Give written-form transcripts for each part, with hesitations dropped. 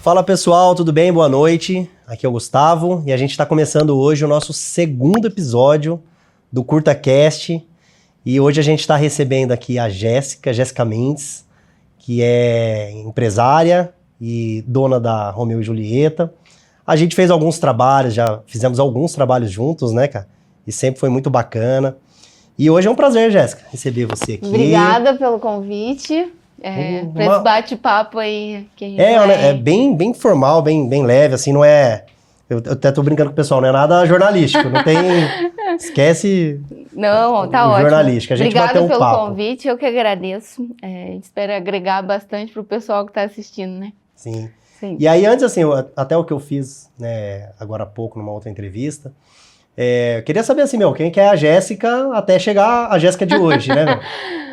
Fala pessoal, tudo bem? Boa noite. Aqui é o Gustavo e a gente está começando hoje o nosso segundo episódio do CurtaCast. E hoje a gente está recebendo aqui a Jéssica Mendes, que é empresária e dona da Romeu e Julieta. A gente fez alguns trabalhos, já fizemos alguns trabalhos juntos, né, cara? E sempre foi muito bacana. E hoje é um prazer, Jéssica, receber você aqui. Obrigada pelo convite. Pra esse bate-papo aí que a gente é bem formal, bem leve, assim, não é... Eu até tô brincando com o pessoal, não é nada jornalístico, não tem... Esquece não, tá ótimo. Jornalístico, a gente Obrigada bateu um pelo papo. convite, eu que agradeço. Espero agregar bastante pro pessoal que tá assistindo, né? Sim. E aí, antes, assim, até o que eu fiz, né, agora há pouco, numa outra entrevista, eu queria saber, assim, quem que é a Jéssica até chegar a Jéssica de hoje, né, meu?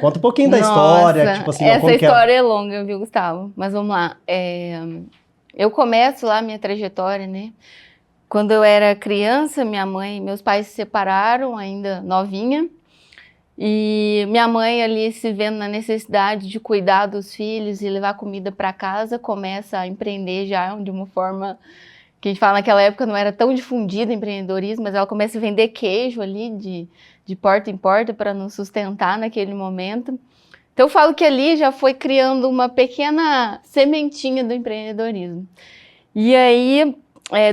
Conta um pouquinho da história, tipo assim... Essa história é longa, viu, Gustavo? Mas vamos lá. Eu começo lá a minha trajetória, né? Quando eu era criança, minha mãe e meus pais se separaram, ainda novinha. E minha mãe ali se vendo na necessidade de cuidar dos filhos e levar comida para casa, começa a empreender já de uma forma... que a gente fala naquela época não era tão difundido empreendedorismo, mas ela começa a vender queijo ali de porta em porta para nos sustentar naquele momento. Então eu falo que ali já foi criando uma pequena sementinha do empreendedorismo. E aí,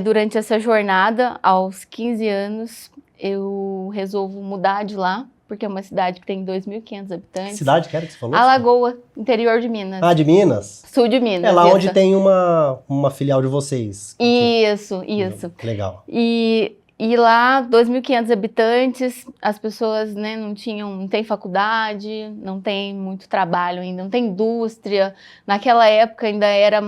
durante essa jornada, aos 15 anos, eu resolvo mudar de lá, porque é uma cidade que tem 2.500 habitantes. Que cidade que era que você falou? Alagoa, interior de Minas. Ah, de Minas? Sul de Minas. É lá onde tem uma filial de vocês. Isso. Legal. E lá, 2.500 habitantes, as pessoas, né, não tem faculdade, não tem muito trabalho ainda, não tem indústria. Naquela época ainda era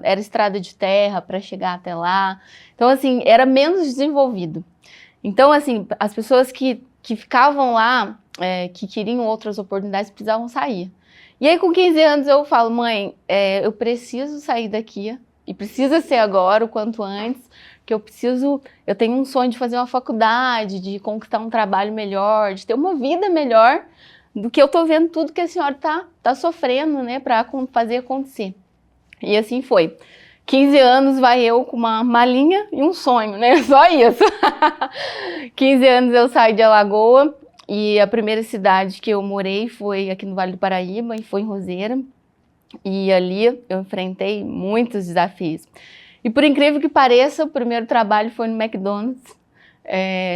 era estrada de terra para chegar até lá. Então, assim, era menos desenvolvido. Então, assim, as pessoas que ficavam lá, que queriam outras oportunidades, precisavam sair. E aí, com 15 anos, eu falo, mãe, eu preciso sair daqui, e precisa ser agora, o quanto antes, que eu tenho um sonho de fazer uma faculdade, de conquistar um trabalho melhor, de ter uma vida melhor do que eu tô vendo tudo que a senhora tá sofrendo, né, para fazer acontecer. E assim foi. 15 anos vai eu com uma malinha e um sonho, né, só isso. 15 anos eu saí de Alagoa e a primeira cidade que eu morei foi aqui no Vale do Paraíba, e foi em Roseira. E ali eu enfrentei muitos desafios. E por incrível que pareça, o primeiro trabalho foi no McDonald's,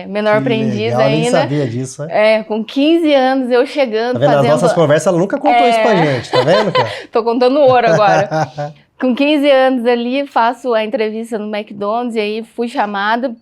menor aprendiz ainda. Eu nem sabia disso, com 15 anos eu chegando, tá vendo? Nas nossas conversas ela nunca contou isso pra gente, tá vendo, cara? Tô contando ouro agora. Com 15 anos ali, faço a entrevista no McDonald's e aí fui chamada.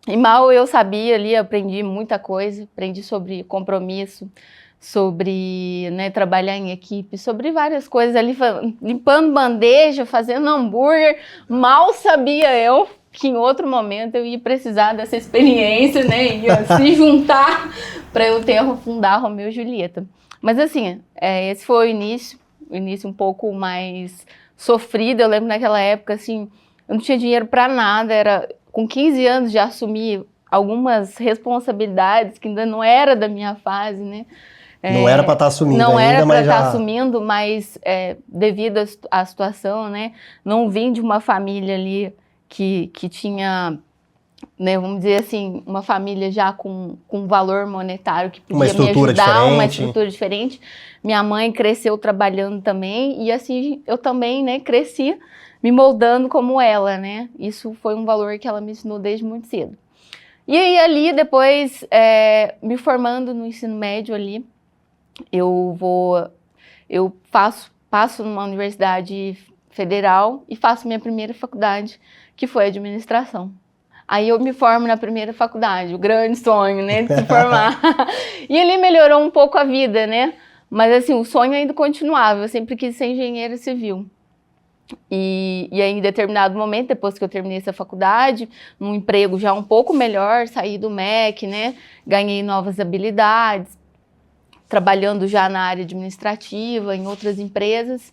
E mal eu sabia ali, aprendi muita coisa, aprendi sobre compromisso, sobre, né, trabalhar em equipe, sobre várias coisas ali, limpando bandeja, fazendo hambúrguer. Mal sabia eu que em outro momento eu ia precisar dessa experiência, né, ia se juntar para eu fundar a Romeu e Julieta. Mas assim, esse foi o início um pouco mais sofrido. Eu lembro naquela época, assim, eu não tinha dinheiro para nada, com 15 anos já assumi algumas responsabilidades que ainda não era da minha fase, né? Não era para estar assumindo ainda, não era para estar assumindo, mas devido à situação, né? Não vim de uma família ali que tinha, né, vamos dizer assim, uma família já com valor monetário que podia me ajudar, uma estrutura diferente. Minha mãe cresceu trabalhando também e assim eu também, né, cresci me moldando como ela, né? Isso foi um valor que ela me ensinou desde muito cedo. E aí ali depois, me formando no ensino médio ali, eu passo numa universidade federal e faço minha primeira faculdade, que foi administração. Aí eu me formo na primeira faculdade, o grande sonho, né, de se formar. E ali melhorou um pouco a vida, né? Mas assim, o sonho ainda continuava, eu sempre quis ser engenheira civil. E aí, em determinado momento, depois que eu terminei essa faculdade, num emprego já um pouco melhor, saí do MEC, né? Ganhei novas habilidades, trabalhando já na área administrativa, em outras empresas.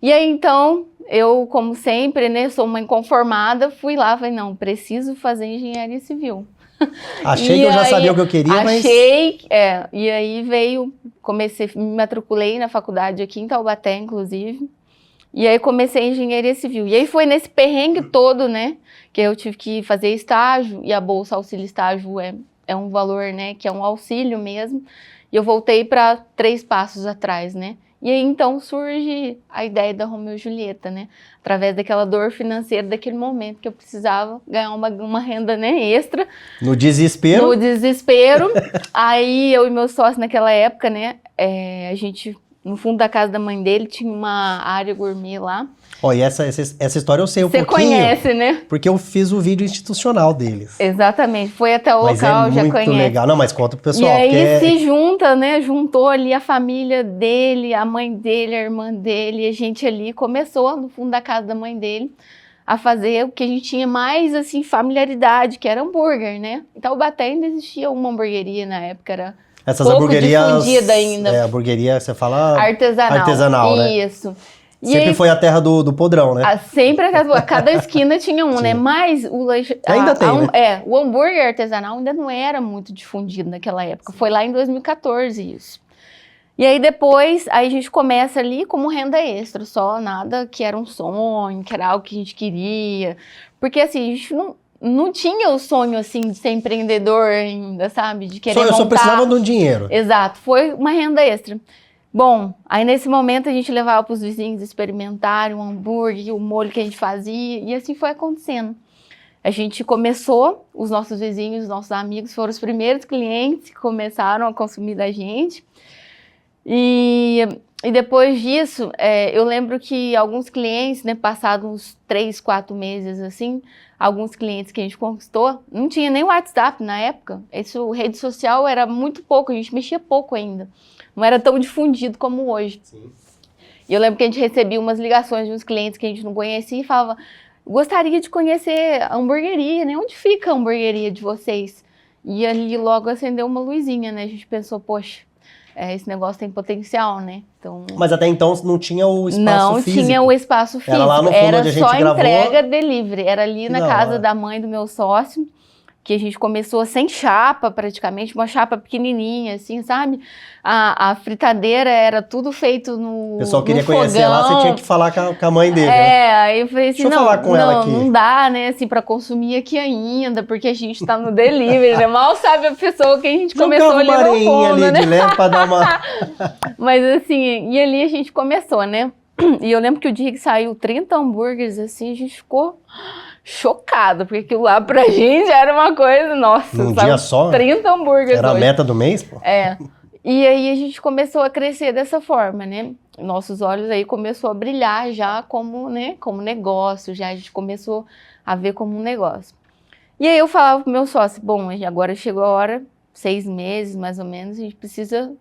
E aí, então, eu, como sempre, né, sou uma inconformada, fui lá, falei, não, preciso fazer engenharia civil. Achei que eu já sabia o que eu queria, mas... E aí me matriculei na faculdade aqui em Taubaté, inclusive. E aí comecei engenharia civil. E aí foi nesse perrengue todo, né, que eu tive que fazer estágio, e a bolsa auxílio estágio é um valor, né, que é um auxílio mesmo. E eu voltei para 3 passos atrás, né. E aí então surge a ideia da Romeu e Julieta, né, através daquela dor financeira daquele momento que eu precisava ganhar uma renda, né, extra. No desespero? No desespero. Aí eu e meu sócio naquela época, né, a gente... No fundo da casa da mãe dele tinha uma área gourmet lá. Ó, e essa história eu sei um pouquinho. Você conhece, né? Porque eu fiz o vídeo institucional deles. Exatamente, foi até o mas local, já conhece. Mas é muito legal. Não, mas conta pro pessoal. E aí se junta, né? Juntou ali a família dele, a mãe dele, a irmã dele. E a gente ali começou, no fundo da casa da mãe dele, a fazer o que a gente tinha mais, assim, familiaridade, que era hambúrguer, né? Em Taubaté ainda existia uma hamburgueria na época, era... Essas pouco hamburguerias... difundida ainda. Hamburgueria, você fala... Artesanal, né? Isso. Sempre foi a terra do podrão, né? Sempre a cada esquina tinha um, né? Mas o lanche... Ainda tem, né? O hambúrguer artesanal ainda não era muito difundido naquela época. Foi lá em 2014 isso. E aí depois, a gente começa ali como renda extra, só nada que era um sonho, que era algo que a gente queria. Porque assim, a gente não tinha o sonho, assim, de ser empreendedor ainda, sabe? De querer montar. Só precisava de um dinheiro. Exato, foi uma renda extra. Bom, aí nesse momento a gente levava para os vizinhos experimentarem o hambúrguer, o molho que a gente fazia, e assim foi acontecendo. A gente começou, os nossos vizinhos, os nossos amigos foram os primeiros clientes que começaram a consumir da gente. E depois disso, eu lembro que alguns clientes, né, passados uns 3, 4 meses, assim, alguns clientes que a gente conquistou, não tinha nem WhatsApp na época, rede social era muito pouco, a gente mexia pouco ainda, não era tão difundido como hoje. Sim. E eu lembro que a gente recebia umas ligações de uns clientes que a gente não conhecia e falava, gostaria de conhecer a hamburgueria, né, onde fica a hamburgueria de vocês? E ali logo acendeu uma luzinha, né, a gente pensou, poxa, esse negócio tem potencial, né? Então... Mas até então não tinha o espaço físico? Não tinha o espaço físico. Era lá no fundo onde a gente gravou. Era só entrega delivery. Era ali na casa da mãe do meu sócio, que a gente começou sem chapa praticamente, uma chapa pequenininha, assim, sabe? A fritadeira era tudo feito no fogão. O pessoal queria conhecer lá, você tinha que falar com a mãe dele. Aí eu falei assim, deixa eu falar com ela aqui. Não dá, né, assim, pra consumir aqui ainda, porque a gente tá no delivery, né? Mal sabe a pessoa que a gente começou ali no fundo, ali né? de leve pra dar uma... Mas assim, e ali a gente começou, né? E eu lembro que o dia que saiu 30 hambúrgueres, assim, a gente ficou chocado, porque aquilo lá pra gente era uma coisa, nossa, num dia só? 30 hambúrgueres. Era a meta do mês, pô? E aí a gente começou a crescer dessa forma, né? Nossos olhos aí começou a brilhar já como, né, como negócio, já a gente começou a ver como um negócio. E aí eu falava pro meu sócio, bom, agora chegou a hora, 6 meses mais ou menos, a gente precisa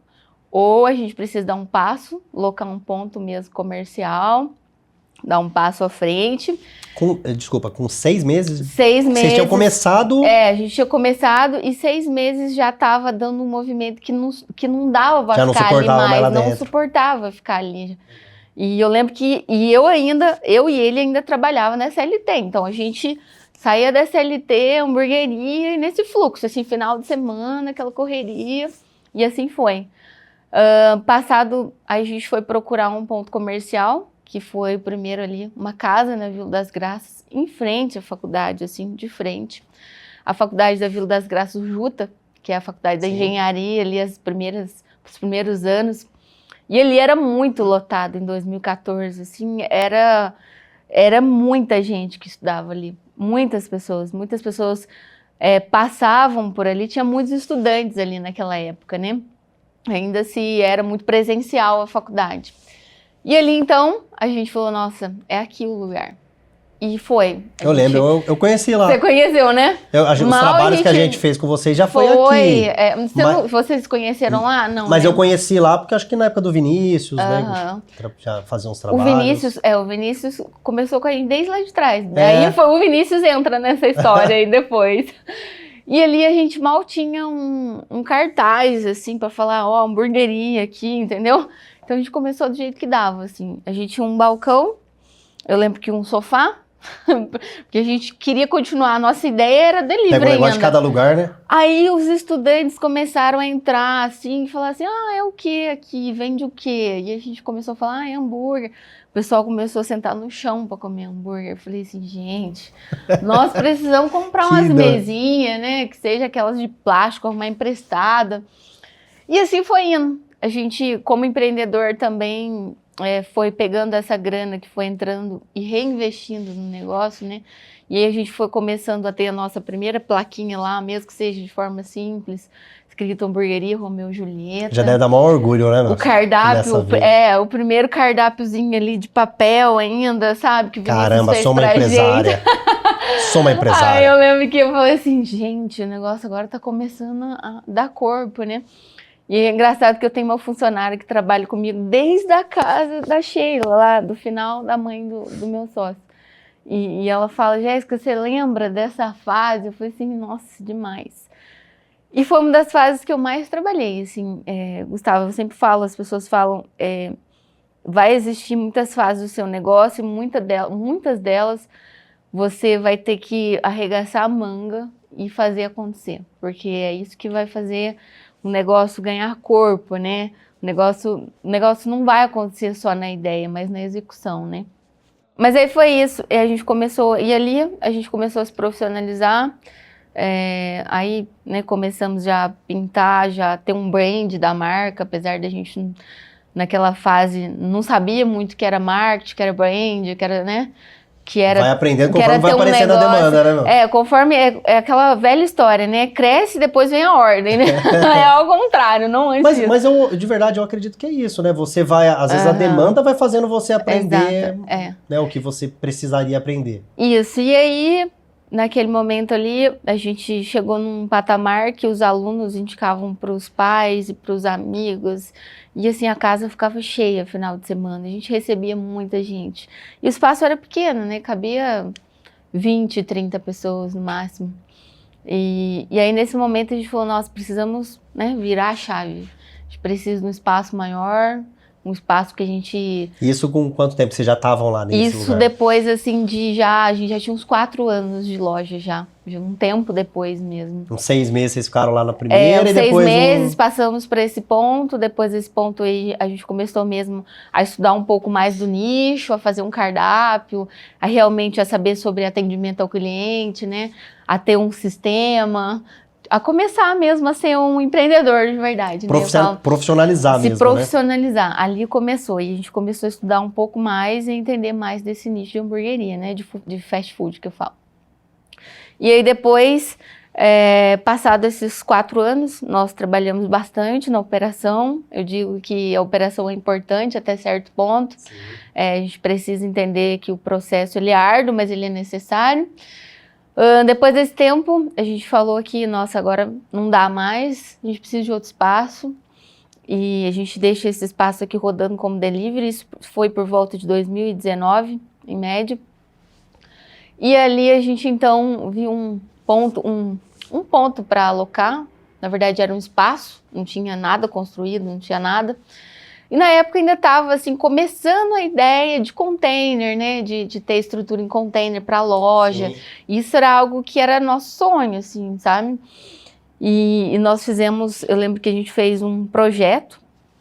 dar um passo, locar um ponto mesmo comercial, dar um passo à frente. Desculpa, com 6 meses? 6 meses. Vocês tinham começado? A gente tinha começado e 6 meses já estava dando um movimento que não dava para ficar ali mais, não suportava ficar ali. E eu lembro que eu e ele ainda trabalhava na SLT, então a gente saía da SLT, hamburgueria, e nesse fluxo, assim, final de semana, aquela correria, e assim foi. Passado, aí a gente foi procurar um ponto comercial, que foi primeiro ali uma casa na Vila das Graças, em frente à faculdade, assim, de frente. A faculdade da Vila das Graças, Juta, que é a faculdade da engenharia, ali os primeiros anos. E ali era muito lotado em 2014, assim, era muita gente que estudava ali, muitas pessoas passavam por ali, tinha muitos estudantes ali naquela época, né? Ainda se era muito presencial a faculdade. E ali, então, a gente falou, nossa, é aqui o lugar. E foi. Eu lembro, eu conheci lá. Você conheceu, né? Os trabalhos que a gente fez com vocês já foi aqui. Vocês conheceram lá? Não. Mas eu conheci lá porque acho que na época do Vinícius, né? Já fazia uns trabalhos. O Vinícius começou com a gente desde lá de trás. Daí o Vinícius entra nessa história aí depois. E ali a gente mal tinha um cartaz, assim, pra falar, hamburgueria aqui, entendeu? Então a gente começou do jeito que dava, assim. A gente tinha um balcão, eu lembro que um sofá, Porque a gente queria continuar, a nossa ideia era delivery Pega um negócio de ainda. cada lugar, né? Aí os estudantes começaram a entrar assim e falar assim, é o que aqui? Vende o quê? E a gente começou a falar, é hambúrguer. O pessoal começou a sentar no chão para comer hambúrguer. Eu falei assim, gente, nós precisamos comprar umas mesinhas, né? Que seja aquelas de plástico, uma emprestada. E assim foi indo. A gente, como empreendedor também, foi pegando essa grana que foi entrando e reinvestindo no negócio, né? E aí a gente foi começando a ter a nossa primeira plaquinha lá, mesmo que seja de forma simples, escrito Hamburgueria Romeu e Julieta. Já deve dar maior orgulho, né? O cardápio, o primeiro cardápiozinho ali de papel ainda, sabe? Que Caramba, sou uma empresária. Sou uma empresária. Aí eu lembro que eu falei assim, gente, o negócio agora tá começando a dar corpo, né? E é engraçado que eu tenho uma funcionária que trabalha comigo desde a casa da Sheila, lá do final da mãe do meu sócio. E ela fala, Jéssica, você lembra dessa fase? Eu falei assim, nossa, demais. E foi uma das fases que eu mais trabalhei, assim, Gustavo, eu sempre falo, as pessoas falam, vai existir muitas fases do seu negócio, e muitas delas você vai ter que arregaçar a manga e fazer acontecer, porque é isso que vai fazer o negócio ganhar corpo, né? O negócio não vai acontecer só na ideia, mas na execução, né? Mas aí foi isso, a gente começou, e ali a gente começou a se profissionalizar, aí, né, começamos já a pintar, já ter um brand da marca, apesar da gente, naquela fase, não sabia muito que era marketing, que era brand, que era, né? Vai aprendendo conforme vai aparecendo a demanda, né, meu? Conforme é aquela velha história, né? Cresce e depois vem a ordem, né? É ao contrário, não antes. Mas eu, de verdade, eu acredito que é isso, né? Você vai, às vezes a demanda vai fazendo você aprender, né, o que você precisaria aprender. Isso, e aí, naquele momento ali, a gente chegou num patamar que os alunos indicavam para os pais e para os amigos, e assim, a casa ficava cheia final de semana, a gente recebia muita gente. E o espaço era pequeno, né? Cabia 20, 30 pessoas no máximo. E aí, nesse momento, a gente falou, nós precisamos, né, virar a chave. A gente precisa de um espaço maior, um espaço que a gente... Isso com quanto tempo vocês já estavam lá nesse lugar? Isso depois, assim, a gente já tinha uns 4 anos de loja já um tempo depois mesmo. Uns 6 meses vocês ficaram lá na primeira e depois... 6 meses, passamos para esse ponto, depois desse ponto aí a gente começou mesmo a estudar um pouco mais do nicho, a fazer um cardápio, a realmente a saber sobre atendimento ao cliente, né, a ter um sistema... A começar mesmo a ser um empreendedor de verdade. Profissionalizar mesmo, se profissionalizar. Né? Ali começou. E a gente começou a estudar um pouco mais e entender mais desse nicho de hamburgueria, né? De fast food que eu falo. E aí depois, passados esses 4 anos, nós trabalhamos bastante na operação. Eu digo que a operação é importante até certo ponto. A gente precisa entender que o processo ele é árduo, mas ele é necessário. Depois desse tempo, a gente falou que, nossa, agora não dá mais, a gente precisa de outro espaço e a gente deixa esse espaço aqui rodando como delivery, isso foi por volta de 2019, em média. E ali a gente, então, viu um ponto para alocar, na verdade era um espaço, não tinha nada construído, não tinha nada. E na época ainda estava assim, começando a ideia de container, né? De ter estrutura em container para loja. Sim. Isso era algo que era nosso sonho, assim, sabe? E nós fizemos, eu lembro que a gente fez um projeto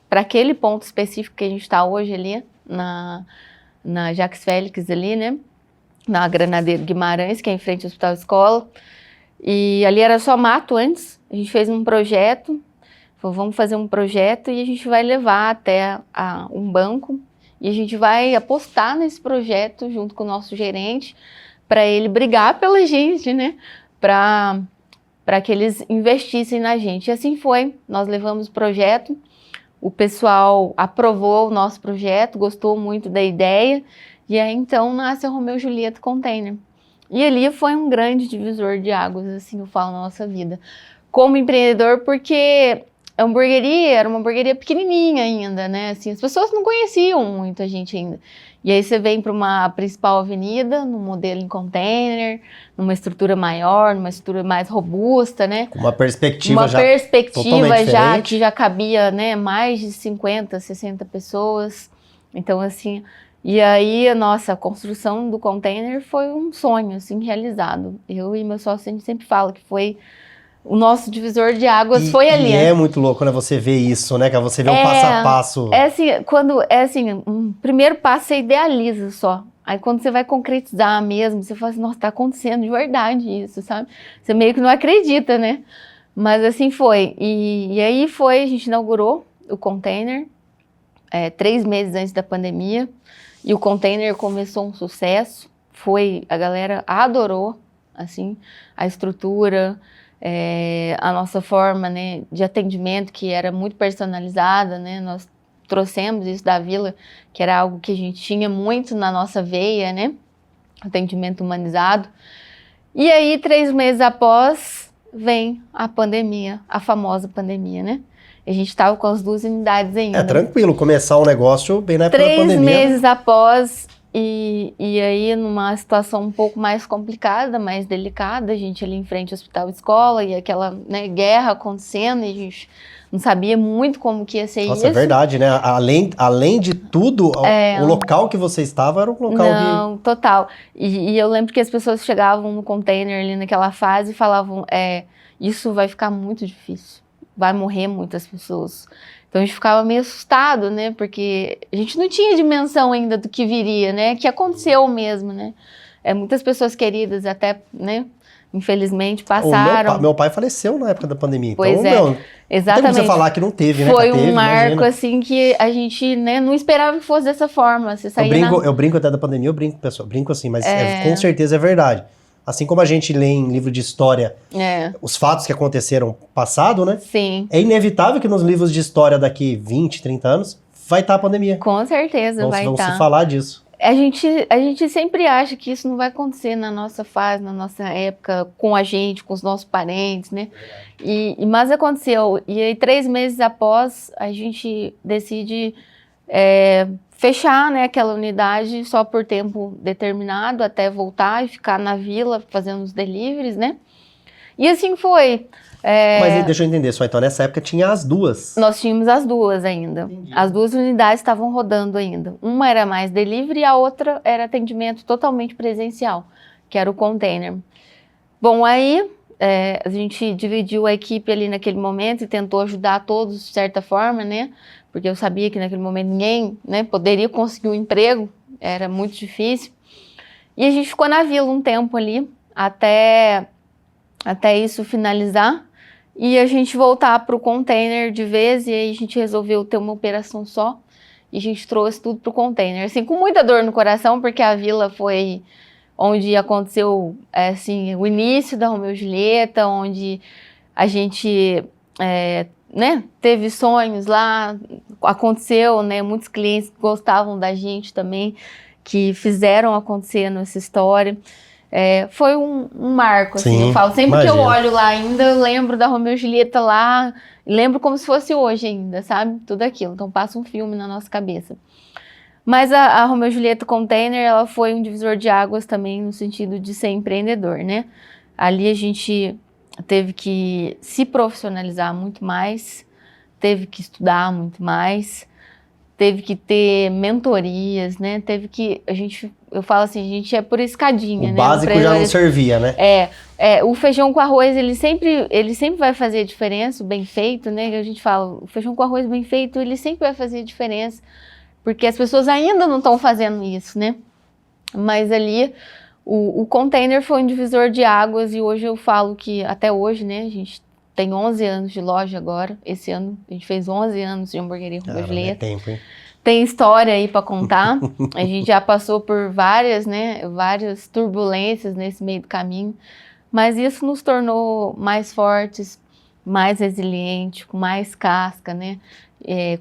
para aquele ponto específico que a gente está hoje ali, na Jacques Félix ali, né? Na Granadeiro Guimarães, que é em frente ao Hospital Escola. E ali era só mato antes. A gente fez um projeto. Vamos fazer um projeto e a gente vai levar até um banco e a gente vai apostar nesse projeto junto com o nosso gerente para ele brigar pela gente, né? Para que eles investissem na gente. E assim foi, nós levamos o projeto, o pessoal aprovou o nosso projeto, gostou muito da ideia e aí então nasce a Romeu e Julieta Container. E ali foi um grande divisor de águas, assim eu falo, na nossa vida. Como empreendedor, porque... A hamburgueria era uma hamburgueria pequenininha ainda, né? Assim, as pessoas não conheciam muito a gente ainda. E aí você vem para uma principal avenida, num modelo em container, numa estrutura maior, numa estrutura mais robusta, né? Com uma perspectiva já que já cabia, né, mais de 50, 60 pessoas. Então, assim, E aí, nossa, a construção do container foi um sonho, assim, realizado. Eu e meu sócio, a gente sempre fala que foi o nosso divisor de águas, foi ali. E é muito louco, né, você ver isso, né, que você vê um É, passo a passo. O primeiro passo você idealiza só. Aí quando você vai concretizar mesmo, você fala assim, nossa, tá acontecendo de verdade isso, sabe? Você meio que não acredita, né? Mas assim foi. E aí a gente inaugurou o container 3 meses antes da pandemia. E o container começou um sucesso. A galera adorou, assim, a estrutura, a nossa forma, né, de atendimento, que era muito personalizada, né? Nós trouxemos isso da Vila, que era algo que a gente tinha muito na nossa veia, né? Atendimento humanizado. E aí, 3 meses após, vem a pandemia, a famosa pandemia, né? A gente estava com as 2 unidades ainda. É tranquilo, começar um negócio bem na época da pandemia. 3 meses após, e aí numa situação um pouco mais complicada, mais delicada, a gente ali em frente ao hospital escola, e aquela, né, guerra acontecendo, e a gente não sabia muito como que ia ser isso. Nossa, é verdade, né? Além de tudo, o local que você estava era um local Não, total. E eu lembro que as pessoas chegavam no container ali naquela fase e falavam, isso vai ficar muito difícil, vai morrer muitas pessoas. Então a gente ficava meio assustado, né? Porque a gente não tinha dimensão ainda do que viria, né? Que aconteceu mesmo, né? Muitas pessoas queridas até, né? Infelizmente passaram. Meu pai faleceu na época da pandemia. Pois então, exatamente. Não tem como você falar que não teve, né? Foi teve, um marco, imagina. assim, que a gente, né, não esperava que fosse dessa forma. Você saía eu brinco até da pandemia, pessoal, brinco assim, mas com certeza é verdade. Assim como a gente lê em livro de história os fatos que aconteceram passado, né? Sim. É inevitável que nos livros de história daqui 20, 30 anos vai estar a pandemia. Com certeza vai estar. Vão se falar disso. A gente sempre acha que isso não vai acontecer na nossa fase, na nossa época, com a gente, com os nossos parentes, né? Mas aconteceu. E aí, 3 meses após, a gente decide fechar, né, aquela unidade só por tempo determinado, até voltar e ficar na vila fazendo os deliveries, né? E assim foi. Mas deixa eu entender só, então nessa época tinha as 2. Nós tínhamos as 2 ainda. Entendi. As 2 unidades estavam rodando ainda. Uma era mais delivery e a outra era atendimento totalmente presencial, que era o container. Bom, aí a gente dividiu a equipe ali naquele momento e tentou ajudar todos de certa forma, né? Porque eu sabia que naquele momento ninguém, né, poderia conseguir um emprego, era muito difícil. E a gente ficou na vila um tempo ali, até isso finalizar. E a gente voltar para o container de vez, e aí a gente resolveu ter uma operação só, e a gente trouxe tudo para o container, assim, com muita dor no coração, porque a vila foi onde aconteceu, assim, o início da Romeu e Julieta, onde a gente, né, teve sonhos lá, aconteceu, né, muitos clientes gostavam da gente também, que fizeram acontecer nessa história. Foi um marco, assim. Sim, eu falo, sempre imagina. Que eu olho lá ainda, eu lembro da Romeu e Julieta lá, lembro como se fosse hoje ainda, sabe? Tudo aquilo, então passa um filme na nossa cabeça. Mas a Romeu e Julieta Container, ela foi um divisor de águas também no sentido de ser empreendedor, né? Ali a gente teve que se profissionalizar muito mais, teve que estudar muito mais, teve que ter mentorias, né? Eu falo assim, a gente por escadinha, né? O básico já não servia, né? O feijão com arroz, ele sempre vai fazer diferença, o bem feito, né? A gente fala, o feijão com arroz bem feito, ele sempre vai fazer diferença, porque as pessoas ainda não estão fazendo isso, né? Mas ali, o container foi um divisor de águas, e hoje eu falo que, até hoje, né? A gente tem 11 anos de loja agora, esse ano a gente fez 11 anos de hamburgueria Romeu e Julieta. É tempo, hein? Tem história aí para contar, a gente já passou por várias turbulências nesse meio do caminho, mas isso nos tornou mais fortes, mais resilientes, com mais casca, né?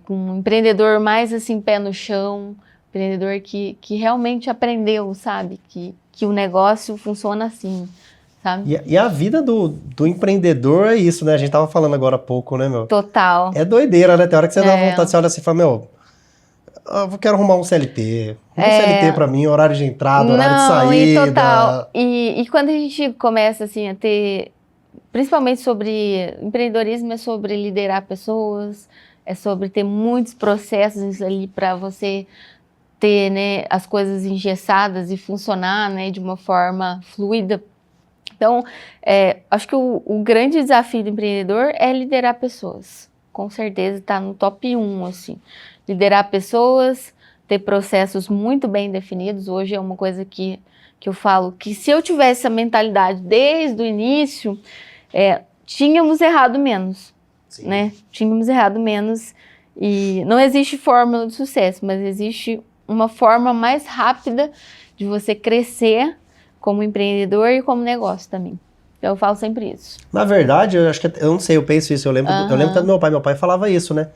Com um empreendedor mais assim, pé no chão, empreendedor que realmente aprendeu, sabe? Que o negócio funciona assim. Sabe? E a vida do empreendedor é isso, né? A gente tava falando agora há pouco, né, meu? Total. É doideira, né? Tem hora que você dá vontade, você olha assim e fala, meu, eu quero arrumar um CLT. CLT pra mim, horário de entrada, horário de saída. Total. E quando a gente começa, assim, a ter... Principalmente sobre empreendedorismo, é sobre liderar pessoas, é sobre ter muitos processos ali para você ter, né, as coisas engessadas e funcionar, né, de uma forma fluida. Então, acho que o grande desafio do empreendedor é liderar pessoas. Com certeza está no top 1, assim. Liderar pessoas, ter processos muito bem definidos. Hoje é uma coisa que eu falo que se eu tivesse essa mentalidade desde o início, tínhamos errado menos, né? Tínhamos errado menos. E não existe fórmula de sucesso, mas existe uma forma mais rápida de você crescer como empreendedor e como negócio também. Então eu falo sempre isso. Na verdade, eu acho que, eu não sei, eu penso isso, eu lembro até do meu pai falava isso, né?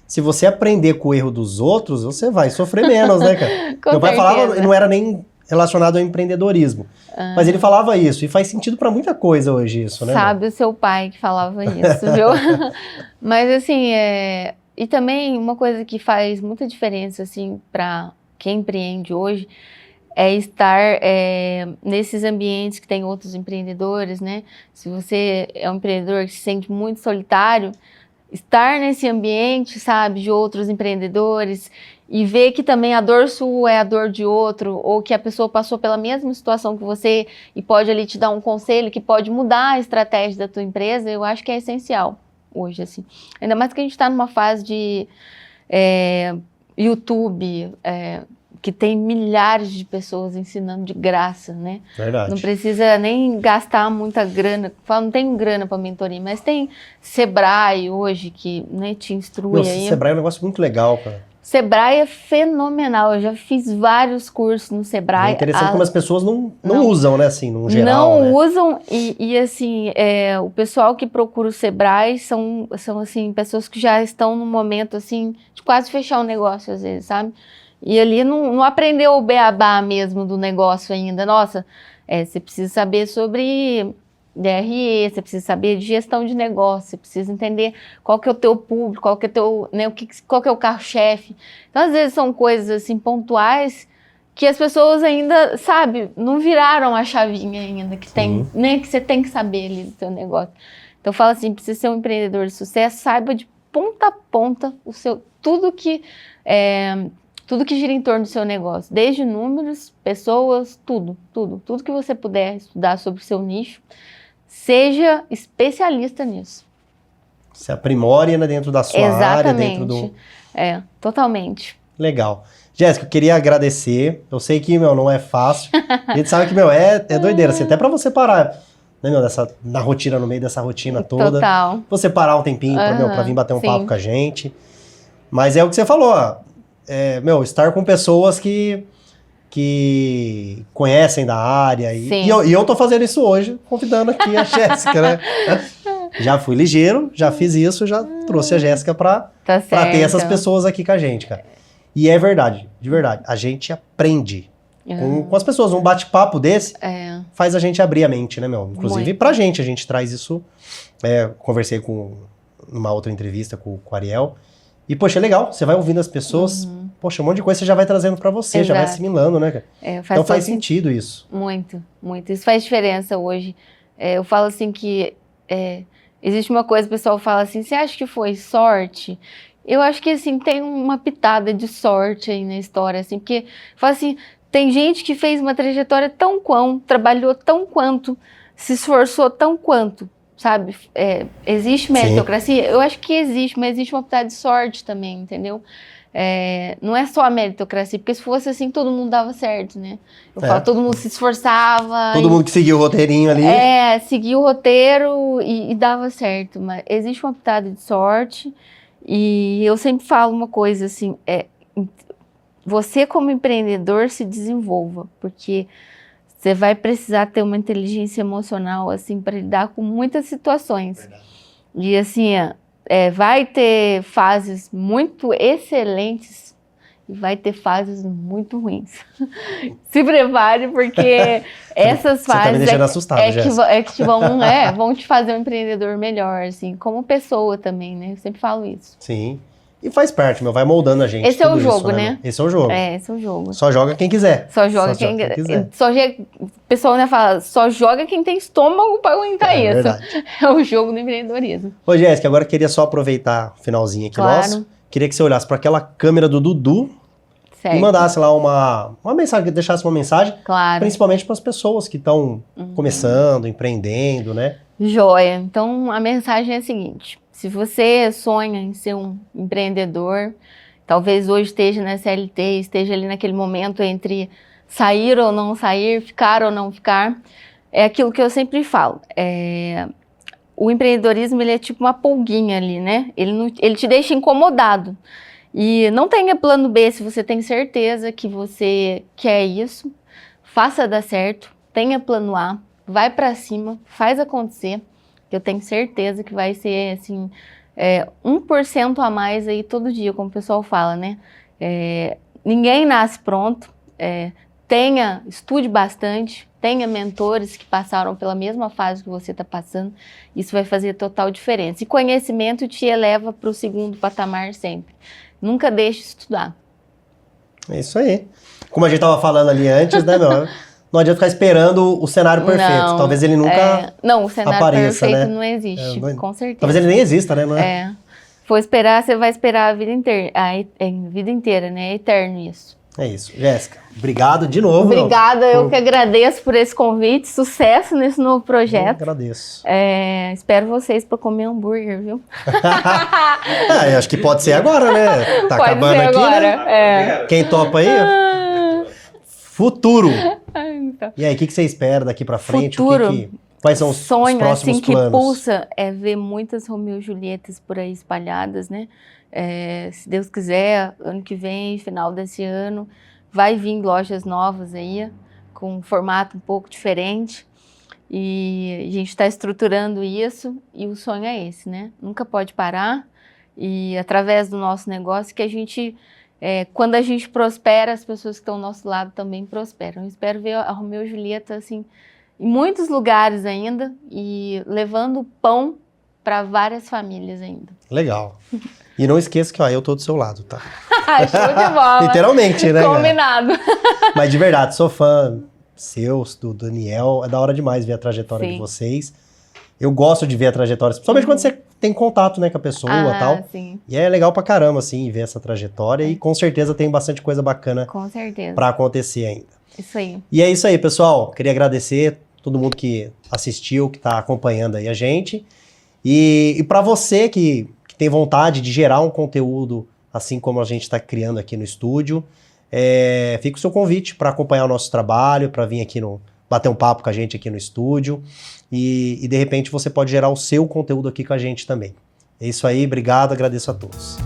Se você aprender com o erro dos outros, você vai sofrer menos, né, cara? Meu pai falava, não era nem relacionado ao empreendedorismo, mas ele falava isso, e faz sentido pra muita coisa hoje isso, né? Sabe o seu pai que falava isso, viu? Mas assim, e também uma coisa que faz muita diferença, assim, pra quem empreende hoje, é estar nesses ambientes que tem outros empreendedores, né? Se você é um empreendedor que se sente muito solitário, estar nesse ambiente, sabe, de outros empreendedores e ver que também a dor sua é a dor de outro, ou que a pessoa passou pela mesma situação que você e pode ali te dar um conselho que pode mudar a estratégia da tua empresa, eu acho que é essencial hoje, assim. Ainda mais que a gente está numa fase de YouTube, que tem milhares de pessoas ensinando de graça, né? Verdade. Não precisa nem gastar muita grana. Não tem grana para mentoria, mas tem Sebrae hoje que, né, te instrui aí. Sebrae é um negócio muito legal, cara. Sebrae é fenomenal. Eu já fiz vários cursos no Sebrae. É interessante como as pessoas não usam, né, assim, no geral. Não, né? usam e assim, o pessoal que procura o Sebrae são assim, pessoas que já estão no momento, assim, de quase fechar o negócio, às vezes, sabe? E ali não aprendeu o beabá mesmo do negócio ainda. Nossa, você precisa saber sobre DRE, você precisa saber de gestão de negócio, você precisa entender qual que é o teu público, qual que é teu, né, qual que é o carro-chefe. Então, às vezes, são coisas assim pontuais que as pessoas ainda, sabe, não viraram a chavinha ainda, que tem, né, que você tem que saber ali do teu negócio. Então, eu falo assim, precisa ser um empreendedor de sucesso, saiba de ponta a ponta tudo que gira em torno do seu negócio, desde números, pessoas, tudo que você puder estudar sobre o seu nicho, seja especialista nisso. Se aprimore, né, dentro da sua área, dentro do... Totalmente. Legal. Jéssica, eu queria agradecer, eu sei que, não é fácil, a gente sabe que, é doideira, assim, até pra você parar, né, na rotina, no meio dessa rotina toda. Total. Você parar um tempinho pra vir bater um papo com a gente, mas é o que você falou, estar com pessoas que conhecem da área. E eu tô fazendo isso hoje, convidando aqui a Jéssica, né? Já fui ligeiro, já fiz isso, já trouxe a Jéssica pra ter essas pessoas aqui com a gente, cara. E é verdade, de verdade. A gente aprende com as pessoas. Um bate-papo desse faz a gente abrir a mente, né, meu? Inclusive pra gente, a gente traz isso. Conversei numa outra entrevista com o Ariel. E, poxa, é legal, você vai ouvindo as pessoas, poxa, um monte de coisa você já vai trazendo pra você, já vai assimilando, né, cara? Então faz sentido isso. Muito, muito. Isso faz diferença hoje. Eu falo assim que existe uma coisa, o pessoal fala assim, você acha que foi sorte? Eu acho que, assim, tem uma pitada de sorte aí na história, assim, porque, fala assim, tem gente que fez uma trajetória trabalhou tão quanto, se esforçou tão quanto. Sabe, existe meritocracia? Eu acho que existe, mas existe uma pitada de sorte também, entendeu? Não é só a meritocracia, porque se fosse assim, todo mundo dava certo, né? Eu falo, todo mundo se esforçava. Todo mundo que seguia o roteirinho ali. Seguia o roteiro e dava certo, mas existe uma pitada de sorte e eu sempre falo uma coisa assim, você como empreendedor se desenvolva, porque você vai precisar ter uma inteligência emocional, assim, para lidar com muitas situações. Verdade. E, assim, vai ter fases muito excelentes e vai ter fases muito ruins. Se prepare, porque essas fases tá me deixando assustado, que vão te fazer um empreendedor melhor, assim, como pessoa também, né? Eu sempre falo isso. Sim. E faz parte, vai moldando a gente. Esse é o jogo, né? Esse é o jogo. Esse é o jogo. Só joga quem quiser. Só joga quem quiser. O pessoal, né, fala, só joga quem tem estômago pra aguentar isso. Verdade. É o jogo do empreendedorismo. Ô, Jéssica, agora eu queria só aproveitar o finalzinho aqui nosso. Queria que você olhasse para aquela câmera do Dudu Certo. e mandasse lá uma mensagem, deixasse uma mensagem, Claro. principalmente para as pessoas que estão começando, empreendendo, né? Joia. Então, a mensagem é a seguinte: se você sonha em ser um empreendedor, talvez hoje esteja na CLT, esteja ali naquele momento entre sair ou não sair, ficar ou não ficar, é aquilo que eu sempre falo. O empreendedorismo, ele é tipo uma pulguinha ali, né? Ele te deixa incomodado. E não tenha plano B se você tem certeza que você quer isso. Faça dar certo, tenha plano A, vai pra cima, faz acontecer, que eu tenho certeza que vai ser, assim, 1% a mais aí todo dia, como o pessoal fala, né? Ninguém nasce pronto, estude bastante, tenha mentores que passaram pela mesma fase que você está passando, isso vai fazer total diferença. E conhecimento te eleva para o segundo patamar sempre. Nunca deixe de estudar. É isso aí. Como a gente tava falando ali antes, né, meu? Não adianta ficar esperando o cenário perfeito. Não, Talvez ele nunca não, o cenário apareça, perfeito né? não existe, com certeza. Talvez ele nem exista, né? Não é? For esperar, você vai esperar a vida inteira, vida inteira, né? É eterno isso. É isso. Jéssica, obrigado de novo. Obrigada, eu que agradeço por esse convite. Sucesso nesse novo projeto. Eu agradeço. Espero vocês para comer hambúrguer, viu? Acho que pode ser agora, né? Tá pode acabando ser aqui, agora, né? Quem topa aí? Futuro. Então. E aí, o que você espera daqui pra frente? Futuro. Quais são os próximos assim, planos? Que pulsa é ver muitas Romeu e Julietas por aí espalhadas, né? Se Deus quiser, ano que vem, final desse ano, vai vir lojas novas aí, com um formato um pouco diferente. E a gente está estruturando isso e o sonho é esse, né? Nunca pode parar. E através do nosso negócio que a gente... quando a gente prospera, as pessoas que estão ao nosso lado também prosperam. Eu espero ver a Romeu e Julieta, assim, em muitos lugares ainda e levando pão para várias famílias ainda. Legal. E não esqueça que eu tô do seu lado, tá? Show de bola. Literalmente, né? Combinado. Mas de verdade, sou fã seus, do Daniel. É da hora demais ver a trajetória de vocês. Eu gosto de ver a trajetória, principalmente quando você tem contato, né, com a pessoa e tal. Sim. E é legal pra caramba, assim, ver essa trajetória. E com certeza tem bastante coisa bacana pra acontecer ainda. Isso aí. E é isso aí, pessoal. Queria agradecer todo mundo que assistiu, que tá acompanhando aí a gente. E pra você que tem vontade de gerar um conteúdo assim como a gente está criando aqui no estúdio, fica o seu convite para acompanhar o nosso trabalho, para vir aqui bater um papo com a gente aqui no estúdio e de repente você pode gerar o seu conteúdo aqui com a gente também. É isso aí, obrigado, agradeço a todos.